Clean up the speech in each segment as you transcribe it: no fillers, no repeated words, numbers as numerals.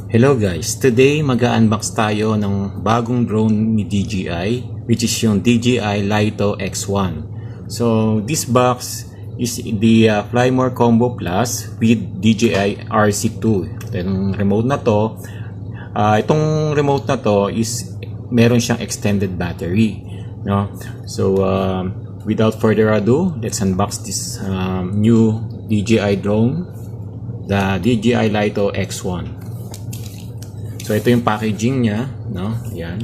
Hello guys, today mag-unbox tayo ng bagong drone ni DJI, which is yung DJI Lito X1. So this box is the Flymore Combo Plus with DJI RC2. Itong remote na to, itong remote na to is meron siyang extended battery, no? So without further ado, let's unbox this new DJI drone, the DJI Lito X1. So ito yung packaging niya, no? Yan.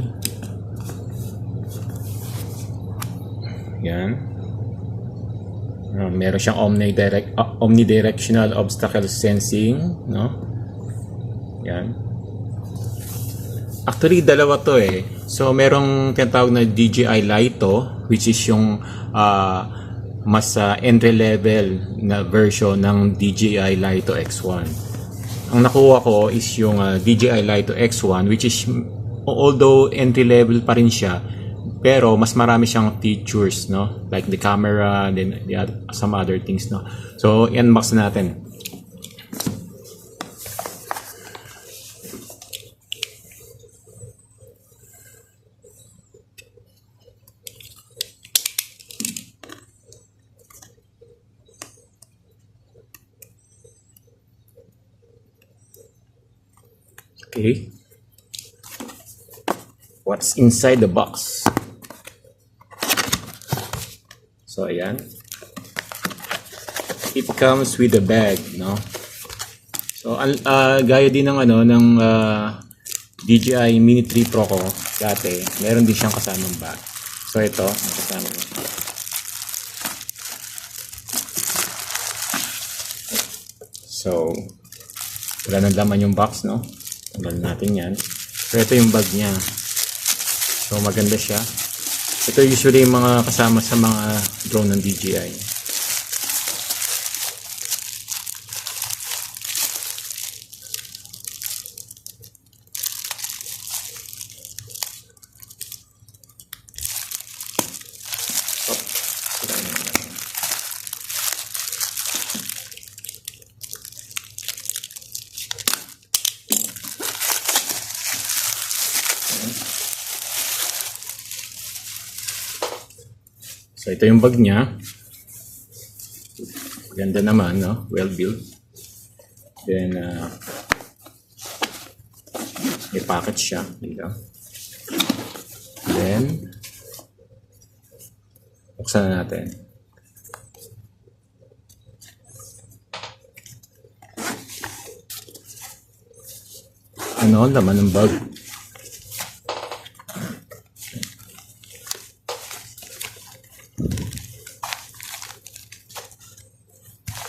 Yan. Meron siyang omnidirectional obstacle sensing, no? Yan. Actually dalawa to eh. So merong tinatawag na DJI Lito, which is yung mas entry level na version ng DJI Lito X1. Ang nakuha ko is yung DJI Lito X1, which is although entry level pa rin siya, pero mas marami siyang features, no? Like the camera, then some other things, no? So i-unbox natin. Okay. What's inside the box? So ayan. It comes with a bag, no? So gaya din ng ng DJI Mini 3 Pro ko dati, meron din siyang kasamang bag. So ito, kasama ko. So wala nang laman yung box, no? Tanggalin natin yan. So ito yung bag niya. So maganda siya. Ito usually yung mga kasama sa mga drone ng DJI. So ito yung bag niya. Ganda naman, no? Well built. Then may packet siya dito. Then buksan na natin. Ano laman ng bag?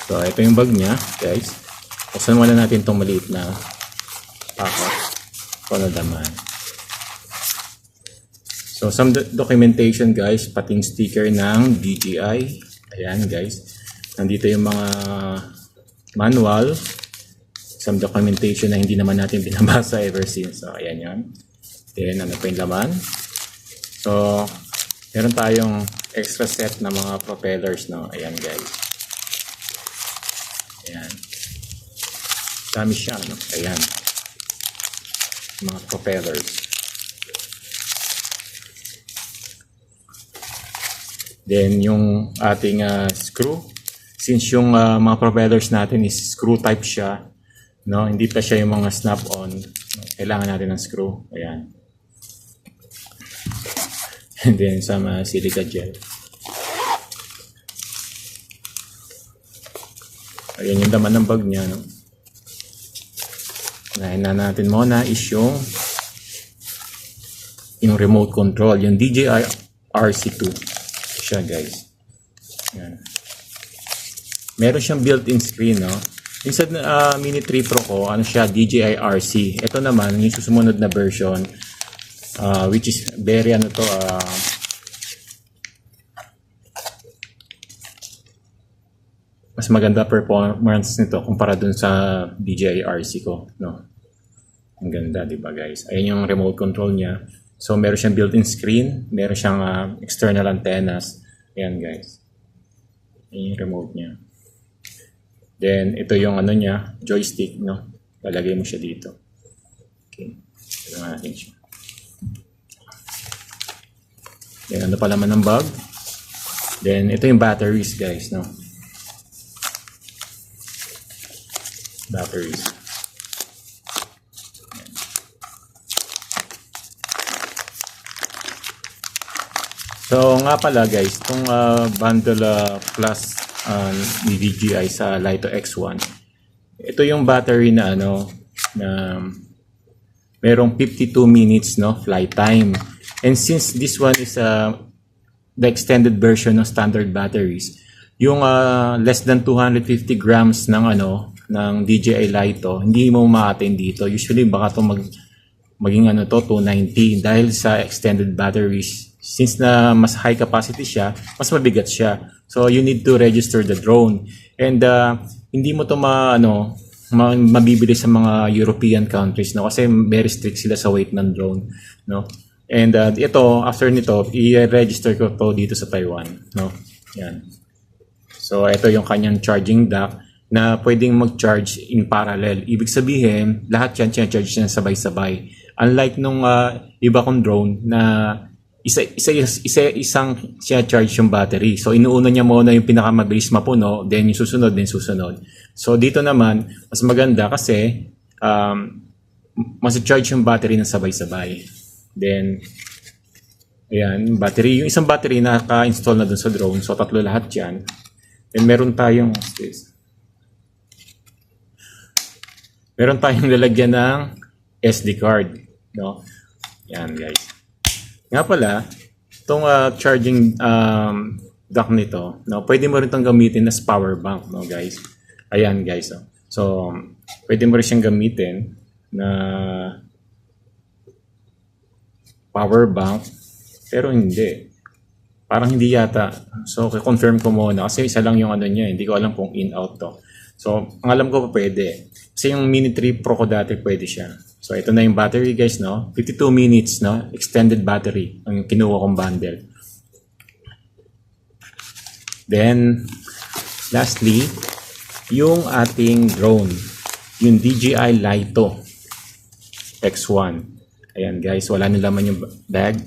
So, ito yung bag niya, guys. Buksan muna natin itong maliit na packet. Ito na laman. So, some documentation, guys. Pating sticker ng DJI. Ayan, guys. Nandito yung mga manual. Some documentation na hindi naman natin binabasa ever since. So, ayan yan. Then, ano pa yung laman? So, meron tayong extra set na mga propellers, no? Ayan, guys. Ayan. Dami siya, no? Ayan. Mga propellers. Then, yung ating screw. Since yung mga propellers natin is screw type siya, no? Hindi pa siya yung mga snap-on. Kailangan natin ng screw. Ayan. And then, some silica gel. Ayan yung laman ng bag niya, no? Unahin na natin muna is yung remote control, yung DJI RC2 siya, guys. Ayan. Meron siyang built-in screen, no? Instead na Mini 3 Pro ko, ano siya, DJI RC. Ito naman yung susunod na version, which is very mas maganda performance nito kumpara dun sa DJI RC ko, no? Ang ganda, di ba, guys? Ayan yung remote control niya. So meron siyang built-in screen, meron siyang external antennas. Ayan, guys. Ayan yung remote niya. Then ito yung niya, joystick, no? Lalagay mo siya dito. Okay. Ito natin siya. Then, ano pa laman ng bag? Then, ito yung batteries, guys, no? Batteries. So, nga pala, guys, itong bundle plus ni DJI sa Lito X1, ito yung battery na ano, na merong 52 minutes, no, flight time. And since this one is the extended version ng standard batteries, yung less than 250 grams ng ano ng DJI Lito, hindi mo ma-attain dito. Usually baka to maging ano to 290 dahil sa extended batteries. Since na mas high capacity siya, mas mabigat siya. So you need to register the drone. And hindi mo to mabibili sa mga European countries, no, kasi very strict sila sa weight ng drone, no. And ito, after nito, i-register ko to dito sa Taiwan, no. Yan. So ito yung kanyang charging dock na pwedeng mag-charge in parallel. Ibig sabihin, lahat yan charge niya sabay-sabay. Unlike nung iba kong drone na isang siya charge yung battery. So inuuna niya muna yung pinakamabilis mapuno, then yung susunod, then susunod. So dito naman, mas maganda kasi mas charge yung battery na sabay-sabay. Then, ayan, battery. Yung isang battery naka-install na dun sa drone. So, tatlo lahat yan. Then, meron tayong lalagyan ng SD card. No? Yan, guys. Nga pala, itong charging dock nito, no, pwede mo rin itong gamitin as power bank, no, guys. Ayan, guys. So, pwede mo rin siyang gamitin na power bank, pero hindi. Parang hindi yata. So, confirm ko muna kasi isa lang yung ano niya. Hindi ko alam kung in-out to. So, ang alam ko pa pwede. Kasi yung Mini 3 Pro ko dati pwede siya. So, ito na yung battery, guys, no? 52 minutes, no? Extended battery ang kinuha kong bundle. Then, lastly, yung ating drone. Yung DJI Lito X1. Ayan, guys, wala na laman yung bag.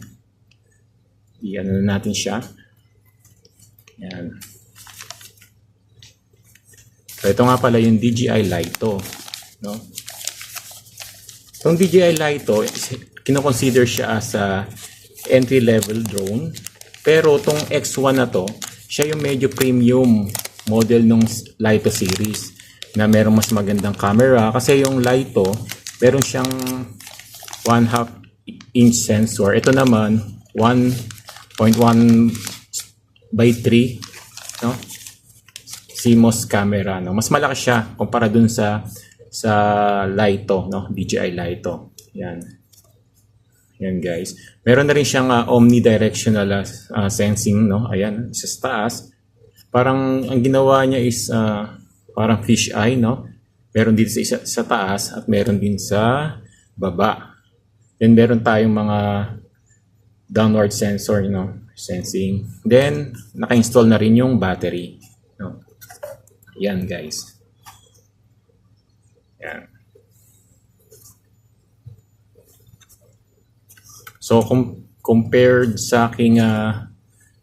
I-ano na natin siya. Ayan. So, ito nga pala yung DJI Lito, no? Itong DJI Lito, kinoconsider siya as a entry-level drone. Pero itong X1 na to, siya yung medyo premium model ng Lito series na merong mas magandang camera. Kasi yung Lito, meron siyang 1/2 inch sensor. Ito naman 1.1/3, no? CMOS camera, no? Mas malaki siya kumpara dun sa Lito, no? DJI Lito. Yan. Yan, guys. Meron na rin siyang omnidirectional sensing, no? Ayan, sa taas. Parang ang ginawa niya is parang fish eye, no? Meron din sa taas at meron din sa baba. Then meron tayong mga downward sensor, no, sensing. Then naka-install na rin yung battery, no. Yan, guys. Yan. So compared sa aking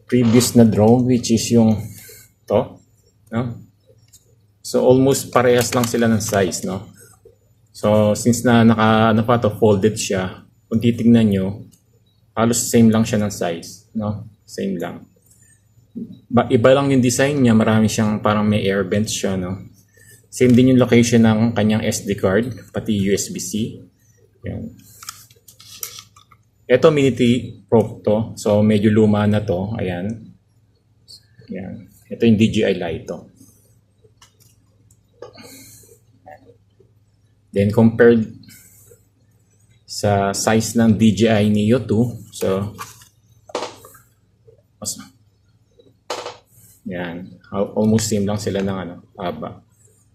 previous na drone, which is yung to, no. So almost parehas lang sila ng size, no. So since na folded siya, kung titignan nyo, halos same lang siya ng size, no? Same lang. Iba lang yung design niya, marami siyang parang may air vents siya, no? Same din yung location ng kanyang SD card, pati USB-C. Yan. Ito Mini 3 Pro to, so medyo luma na to, ayan. Yan. Ito yung DJI Lito. Then compared sa size ng DJI Neo 2, so yan, almost same lang sila ng haba.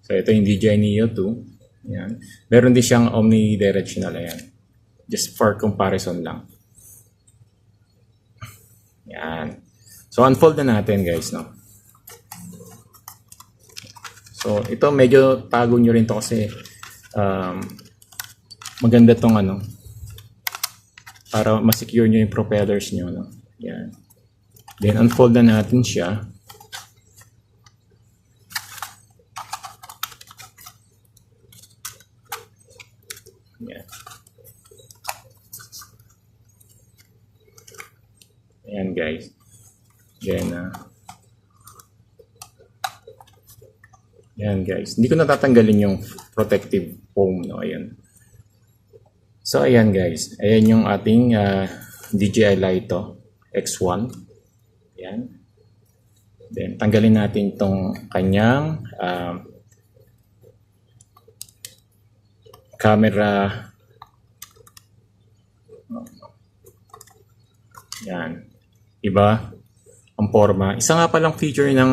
So ito yung DJI Neo 2. Yan. Meron din siyang omnidirectional, ayan. Just for comparison lang. Yan. So unfold na natin, guys, no. So ito medyo tago nyo rin to kasi maganda tong ano, para ma-secure nyo yung propellers nyo, no? Yan. Then, unfold na natin siya. Yan. Ayan, guys. Then, yan, guys. Hindi ko natatanggalin yung protective foam, no? Ayan. So, ayan, guys. Ayan yung ating DJI Lito X1. Ayan. Then, tanggalin natin itong kanyang camera. Yan. Iba ang forma. Isa nga palang feature ng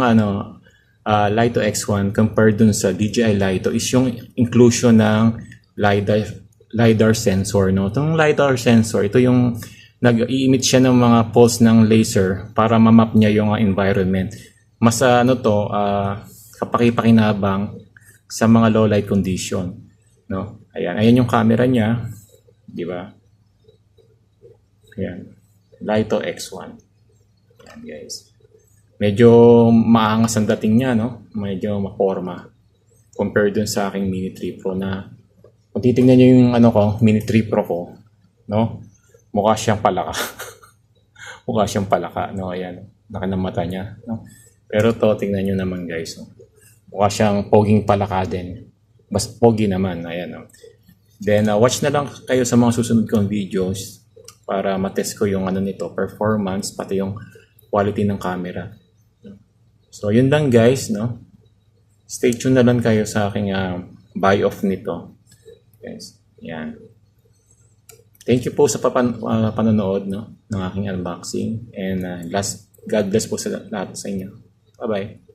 Lito X1 compared dun sa DJI Lito is yung inclusion ng LiDAR sensor. No? Itong LiDAR sensor, ito yung nag-i-emit siya ng mga pulse ng laser para ma-map niya yung environment. Mas kapaki-pakinabang sa mga low light condition. No? Ayan yung camera niya, di ba? Ayan, Lito X1. Ayan, guys. Medyo maangas ang dating niya, no? Medyo maporma compared dun sa aking Mini 3 Pro na kung titingnan niyo yung Mini 3 Pro ko, no? Mukha siyang palaka. Mukha siyang palaka, no? Ayan, laki ng mata niya, no? Pero to, tingnan niyo naman, guys, no? Mukha siyang poging palaka din. Mas pogi naman, ayan, no? Then, watch na lang kayo sa mga susunod kong videos para matest ko yung nito, performance, pati yung quality ng camera. So, yun lang, guys, no? Stay tuned na lang kayo sa aking buy off nito. Guys, yan. Thank you po sa panonood, no, ng aking unboxing. And God bless po sa lahat sa inyo. Bye-bye.